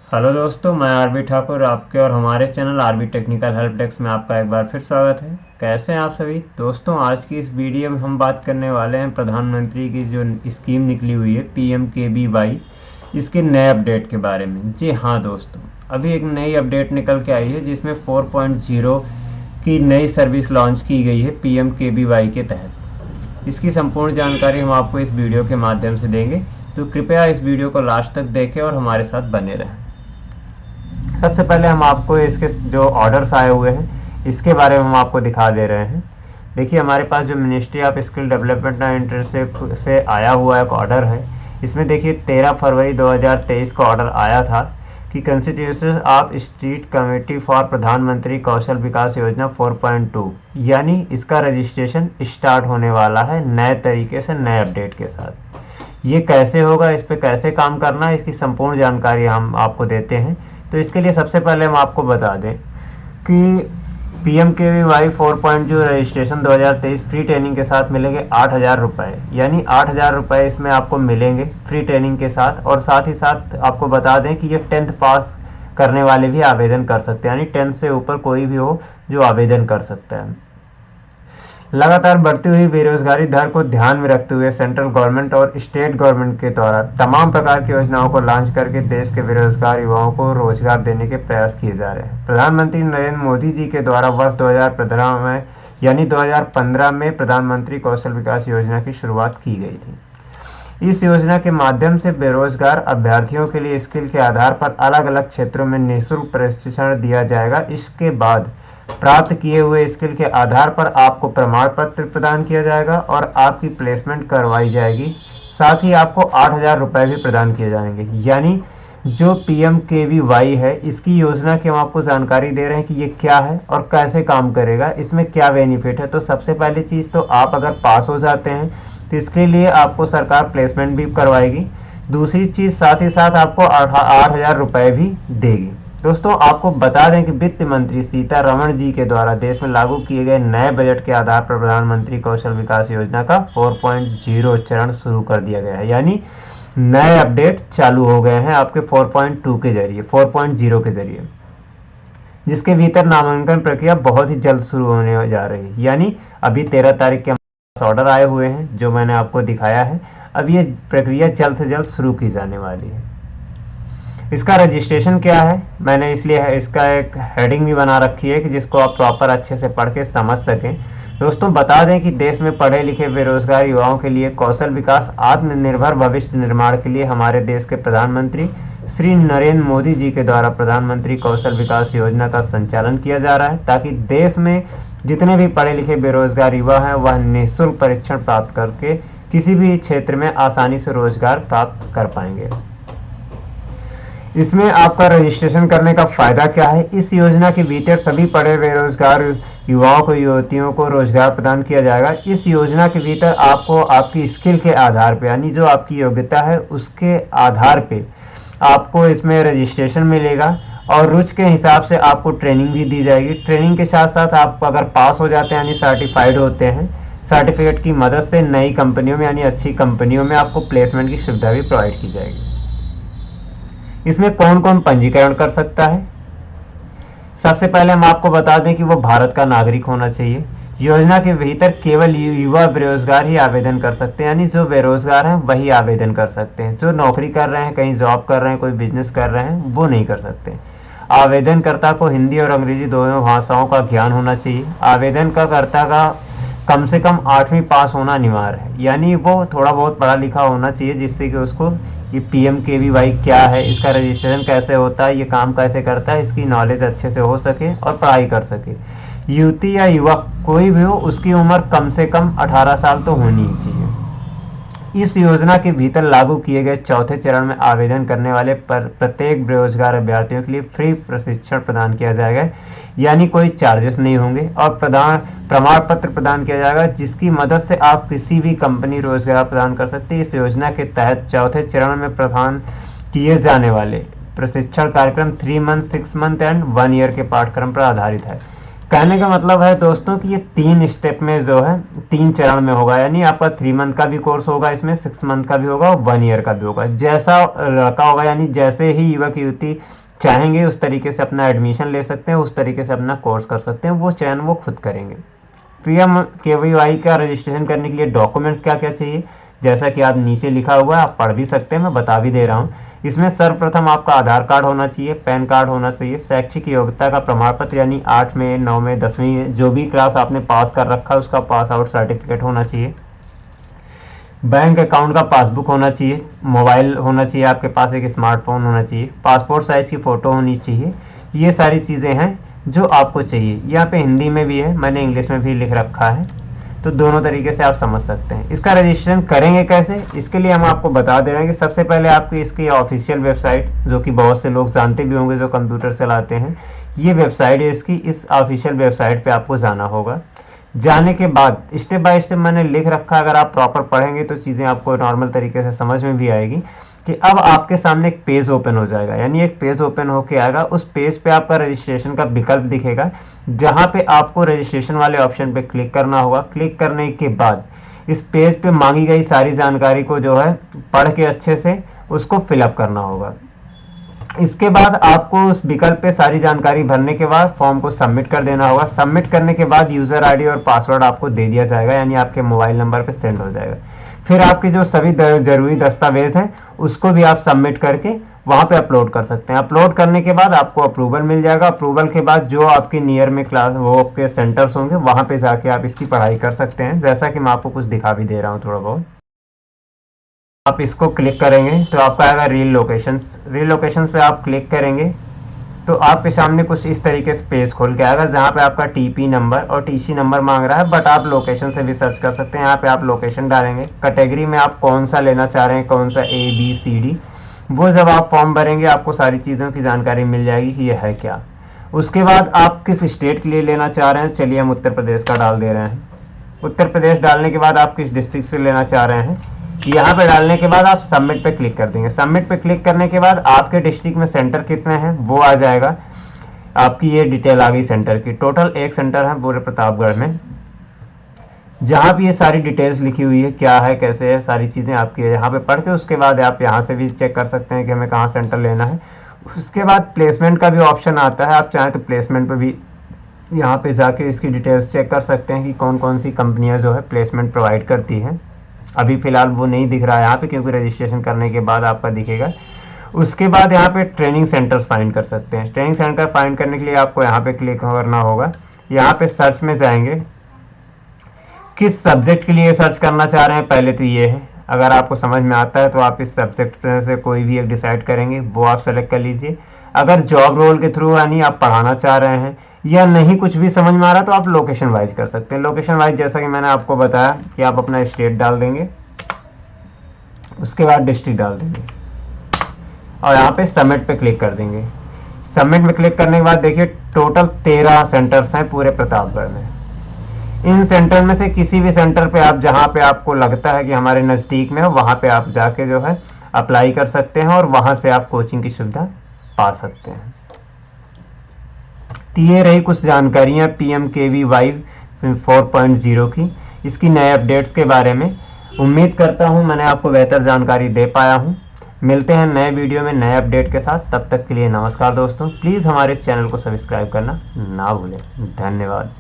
Hello दोस्तों, मैं RB Thakur आपके और हमारे channel RB technical help desk में आपका एक बार फिर स्वागत है। कैसे हैं आप सभी दोस्तों? आज की इस वीडियो में हम बात करने वाले हैं प्रधानमंत्री की जो स्कीम निकली हुई है PMKVY, इसके नए अपडेट के बारे में। जी हाँ दोस्तों, अभी एक नई अपडेट निकल के आई है जिसमें 4.0 की नई सर्विस लॉन्च की गई है PMKVY के तहत। इसकी संपूर्ण जानकारी हम आपको इस वीडियो के माध्यम से देंगे, तो कृपया इस वीडियो को लास्ट तक देखें और हमारे साथ बने रहें। सबसे पहले हम आपको इसके जो ऑर्डर्स आए हुए हैं इसके बारे में हम आपको दिखा दे रहे हैं। देखिए, हमारे पास जो ministry of skill development and internship से आया हुआ एक ऑर्डर है। इसमें देखिए 13 फरवरी 2023 को ऑर्डर आया था कि constitution of state committee for प्रधानमंत्री कौशल विकास योजना 4.2, यानी इसका रजिस्ट्रेशन स्टार्ट होने वाला है नए तरीके से, नए अपडेट के साथ। ये कैसे होगा, इस पर कैसे काम करना है, इसकी संपूर्ण जानकारी हम आपको देते हैं। तो इसके लिए सबसे पहले हम आपको बता दें कि PMKVY 4.0 रजिस्ट्रेशन 2023 फ्री ट्रेनिंग के साथ मिलेंगे 8,000 रुपये, यानी 8,000 रुपये इसमें आपको मिलेंगे फ्री ट्रेनिंग के साथ। और साथ ही साथ आपको बता दें कि ये 10th पास करने वाले भी आवेदन कर सकते हैं, यानी 10th से ऊपर कोई भी हो जो आवेदन कर सकता है। लगातार बढ़ती हुई बेरोजगारी दर को ध्यान में रखते हुए सेंट्रल गवर्नमेंट और स्टेट गवर्नमेंट के द्वारा तमाम प्रकार की योजनाओं को लॉन्च करके देश के बेरोजगार युवाओं को रोजगार देने के प्रयास किए जा रहे हैं। प्रधानमंत्री नरेंद्र मोदी जी के द्वारा वर्ष 2015 में, यानी 2015 में प्रधानमंत्री कौशल विकास योजना की शुरुआत की गई थी। इस योजना के माध्यम से बेरोजगार अभ्यर्थियों के लिए स्किल के आधार पर अलग अलग क्षेत्रों में निःशुल्क प्रशिक्षण दिया जाएगा। इसके बाद प्राप्त किए हुए स्किल के आधार पर आपको प्रमाण पत्र प्रदान किया जाएगा और आपकी प्लेसमेंट करवाई जाएगी। साथ ही आपको 8,000 रुपये भी प्रदान किए जाएंगे। यानी जो PMKVY है, इसकी योजना की हम आपको जानकारी दे रहे हैं कि ये क्या है और कैसे काम करेगा, इसमें क्या बेनिफिट है। तो सबसे पहली चीज़ तो आप अगर पास हो जाते हैं तो इसके लिए आपको सरकार प्लेसमेंट भी करवाएगी। दूसरी चीज़, साथ ही साथ आपको 8,000 रुपये भी देगी। दोस्तों, आपको बता दें कि वित्त मंत्री सीतारमण जी के द्वारा देश में लागू किए गए नए बजट के आधार पर प्रधानमंत्री कौशल विकास योजना का 4.0 चरण शुरू कर दिया गया है, यानी नए अपडेट चालू हो गए हैं आपके 4.2 के जरिए, 4.0 के जरिए, जिसके भीतर नामांकन प्रक्रिया बहुत ही जल्द शुरू होने जा रही है। यानी अभी 13 तारीख के ऑर्डर आए हुए हैं जो मैंने आपको दिखाया है। अब ये प्रक्रिया जल्द से जल्द शुरू की जाने वाली है। इसका रजिस्ट्रेशन क्या है, मैंने इसलिए इसका एक हेडिंग भी बना रखी है कि जिसको आप प्रॉपर अच्छे से पढ़ के समझ सकें। दोस्तों, बता दें कि देश में पढ़े लिखे बेरोजगार युवाओं के लिए कौशल विकास आत्मनिर्भर भविष्य निर्माण के लिए हमारे देश के प्रधानमंत्री श्री नरेंद्र मोदी जी के द्वारा प्रधानमंत्री कौशल विकास योजना का संचालन किया जा रहा है, ताकि देश में जितने भी पढ़े लिखे बेरोजगार युवा हैं वह निःशुल्क प्रशिक्षण प्राप्त करके किसी भी क्षेत्र में आसानी से रोजगार प्राप्त कर पाएंगे। इसमें आपका रजिस्ट्रेशन करने का फायदा क्या है? इस योजना के भीतर सभी पढ़े बेरोजगार युवाओं को, युवतियों को रोजगार प्रदान किया जाएगा। इस योजना के भीतर आपको आपकी स्किल के आधार पर, यानी जो आपकी योग्यता है उसके आधार पे आपको इसमें रजिस्ट्रेशन मिलेगा और रुचि के हिसाब से आपको ट्रेनिंग भी दी जाएगी। ट्रेनिंग के साथ साथ आप अगर पास हो जाते हैं, यानी सर्टिफाइड होते हैं, सर्टिफिकेट की मदद से नई कंपनियों में, यानी अच्छी कंपनियों में आपको प्लेसमेंट की सुविधा भी प्रोवाइड की जाएगी। इसमें कौन कौन पंजीकरण कर सकता है? सबसे पहले हम आपको बता दें कि वो भारत का नागरिक होना चाहिए। योजना के भीतर केवल युवा बेरोजगार ही आवेदन कर सकते हैं, यानी जो बेरोजगार हैं वही आवेदन कर सकते हैं। जो नौकरी कर रहे हैं, कहीं जॉब कर रहे हैं, कोई बिजनेस कर रहे हैं, वो नहीं कर सकते। आवेदनकर्ता को हिंदी और अंग्रेजी दोनों भाषाओं का ज्ञान होना चाहिए। आवेदनकर्ता का कम से कम 8वीं पास होना अनिवार्य है, यानी वो थोड़ा बहुत पढ़ा लिखा होना चाहिए, जिससे कि उसको ये PMKVY क्या है, इसका रजिस्ट्रेशन कैसे होता है, ये काम कैसे करता है, इसकी नॉलेज अच्छे से हो सके और पढ़ाई कर सके। युवती या युवक कोई भी हो, उसकी उम्र कम से कम 18 साल तो होनी ही चाहिए। इस योजना के भीतर लागू किए गए चौथे चरण में आवेदन करने वाले प्रत्येक बेरोजगार अभ्यर्थियों के लिए फ्री प्रशिक्षण प्रदान किया जाएगा, यानी कोई चार्जेस नहीं होंगे, और प्रमाण पत्र प्रदान किया जाएगा जिसकी मदद से आप किसी भी कंपनी रोजगार प्रदान कर सकती है। इस योजना के तहत चौथे चरण में प्रदान किए जाने वाले प्रशिक्षण कार्यक्रम 3 मंथ, 6 मंथ एंड 1 ईयर के पाठ्यक्रम पर आधारित है। कहने का मतलब है दोस्तों कि ये 3 स्टेप में जो है 3 चरण में होगा, यानी आपका 3 मंथ का भी कोर्स होगा, इसमें 6 मंथ का भी होगा और 1 ईयर का भी होगा। जैसा रखा होगा, यानी जैसे ही युवक युवती चाहेंगे उस तरीके से अपना एडमिशन ले सकते हैं, उस तरीके से अपना कोर्स कर सकते हैं, वो चयन वो खुद करेंगे। PMKVY का रजिस्ट्रेशन करने के लिए डॉक्यूमेंट्स क्या क्या चाहिए, जैसा कि आप नीचे लिखा हुआ है, आप पढ़ भी सकते हैं, मैं बता भी दे रहा हूँ। इसमें सर्वप्रथम आपका आधार कार्ड होना चाहिए, पैन कार्ड होना चाहिए, शैक्षिक योग्यता का प्रमाण पत्र यानी 8 में 9 में 10वीं में जो भी क्लास आपने पास कर रखा है उसका पास आउट सर्टिफिकेट होना चाहिए, बैंक अकाउंट का पासबुक होना चाहिए, मोबाइल होना चाहिए आपके पास, एक स्मार्टफोन होना चाहिए, पासपोर्ट साइज की फ़ोटो होनी चाहिए। ये सारी चीज़ें हैं जो आपको चाहिए। यहाँ पे हिंदी में भी है, मैंने इंग्लिश में भी लिख रखा है, तो दोनों तरीके से आप समझ सकते हैं। इसका रजिस्ट्रेशन करेंगे कैसे, इसके लिए हम आपको बता दे रहे हैं कि सबसे पहले आपकी इसकी ऑफिशियल वेबसाइट, जो कि बहुत से लोग जानते भी होंगे जो कंप्यूटर चलाते हैं, ये वेबसाइट है इसकी, इस ऑफिशियल वेबसाइट पे आपको जाना होगा। जाने के बाद स्टेप बाय स्टेप मैंने लिख रखा, अगर आप प्रॉपर पढ़ेंगे तो चीज़ें आपको नॉर्मल तरीके से समझ में भी आएगी कि अब आपके सामने एक पेज ओपन हो जाएगा, यानी एक पेज ओपन होके आएगा। उस पेज पे आपका रजिस्ट्रेशन का विकल्प दिखेगा, जहां पे आपको रजिस्ट्रेशन वाले ऑप्शन पे क्लिक करना होगा। क्लिक करने के बाद इस पेज पे मांगी गई सारी जानकारी को जो है पढ़ के अच्छे से उसको फिलअप करना होगा। इसके बाद आपको उस विकल्प पे सारी जानकारी भरने के बाद फॉर्म को सबमिट कर देना होगा। सबमिट करने के बाद यूजर आईडी और पासवर्ड आपको दे दिया जाएगा, यानी आपके मोबाइल नंबर पे सेंड हो जाएगा। फिर आपके जो सभी जरूरी दस्तावेज हैं उसको भी आप सबमिट करके वहां पे अपलोड कर सकते हैं। अपलोड करने के बाद आपको अप्रूवल मिल जाएगा। अप्रूवल के बाद जो आपके नियर में क्लास वो आपके सेंटर्स होंगे वहां पे जाके आप इसकी पढ़ाई कर सकते हैं, जैसा कि मैं आपको कुछ दिखा भी दे रहा हूँ थोड़ा बहुत। आप इसको क्लिक करेंगे तो आपका आएगा रील लोकेशंस। रील लोकेशंस पे आप क्लिक करेंगे तो आपके सामने कुछ इस तरीके से पेज खोल के आएगा, जहाँ पे आपका टीपी नंबर और टीसी नंबर मांग रहा है, बट आप लोकेशन से भी सर्च कर सकते हैं। यहाँ पे आप लोकेशन डालेंगे, कैटेगरी में आप कौन सा लेना चाह रहे हैं, कौन सा ABCD, वो जब आप फॉर्म भरेंगे आपको सारी चीज़ों की जानकारी मिल जाएगी कि ये है क्या। उसके बाद आप किस स्टेट के लिए लेना चाह रहे हैं, चलिए हम उत्तर प्रदेश का डाल दे रहे हैं। उत्तर प्रदेश डालने के बाद आप किस डिस्ट्रिक्ट से लेना चाह रहे हैं, यहाँ पे डालने के बाद आप सबमिट पे क्लिक कर देंगे। सबमिट पे क्लिक करने के बाद आपके डिस्ट्रिक्ट में सेंटर कितने हैं वो आ जाएगा, आपकी ये डिटेल आ गई सेंटर की। टोटल 1 सेंटर है पूरे प्रतापगढ़ में, जहाँ भी ये सारी डिटेल्स लिखी हुई है, क्या है कैसे है, सारी चीज़ें आपकी है। यहाँ पे पढ़ के उसके बाद आप यहाँ से भी चेक कर सकते हैं कि हमें कहाँ सेंटर लेना है। उसके बाद प्लेसमेंट का भी ऑप्शन आता है, आप चाहें तो प्लेसमेंट पे भी यहाँ पे जाके इसकी डिटेल्स चेक कर सकते हैं कि कौन कौन सी कंपनियाँ जो है प्लेसमेंट प्रोवाइड करती हैं। अभी फ़िलहाल वो नहीं दिख रहा है यहाँ पे, क्योंकि रजिस्ट्रेशन करने के बाद आपका दिखेगा। उसके बाद यहाँ पे ट्रेनिंग सेंटर्स फाइंड कर सकते हैं। ट्रेनिंग सेंटर फाइंड करने के लिए आपको यहाँ पे क्लिक करना होगा। यहाँ पे सर्च में जाएंगे, किस सब्जेक्ट के लिए सर्च करना चाह रहे हैं पहले तो ये है। अगर आपको समझ में आता है तो आप इस सब्जेक्ट से कोई भी एक डिसाइड करेंगे, वो आप सेलेक्ट कर लीजिए। अगर जॉब रोल के थ्रू यानी आप पढ़ाना चाह रहे हैं या नहीं कुछ भी समझ में आ रहा तो आप लोकेशन वाइज कर सकते हैं। लोकेशन वाइज जैसा कि मैंने आपको बताया कि आप अपना स्टेट डाल देंगे, उसके बाद डिस्ट्रिक्ट डाल देंगे और यहाँ पे सबमिट पे क्लिक कर देंगे। सबमिट में क्लिक करने के बाद देखिए टोटल 13 सेंटर्स हैं पूरे प्रतापगढ़ में। इन सेंटर में से किसी भी सेंटर पे आप जहाँ पे आपको लगता है कि हमारे नज़दीक में है वहाँ पे आप जाके जो है अप्लाई कर सकते हैं और वहाँ से आप कोचिंग की सुविधा पा सकते हैं। तो ये रही कुछ जानकारियाँ PMKVY 4.0 की, इसकी नए अपडेट्स के बारे में। उम्मीद करता हूँ मैंने आपको बेहतर जानकारी दे पाया हूँ। मिलते हैं नए वीडियो में नए अपडेट के साथ, तब तक के लिए नमस्कार दोस्तों। प्लीज़ हमारे चैनल को सब्सक्राइब करना ना भूलें। धन्यवाद।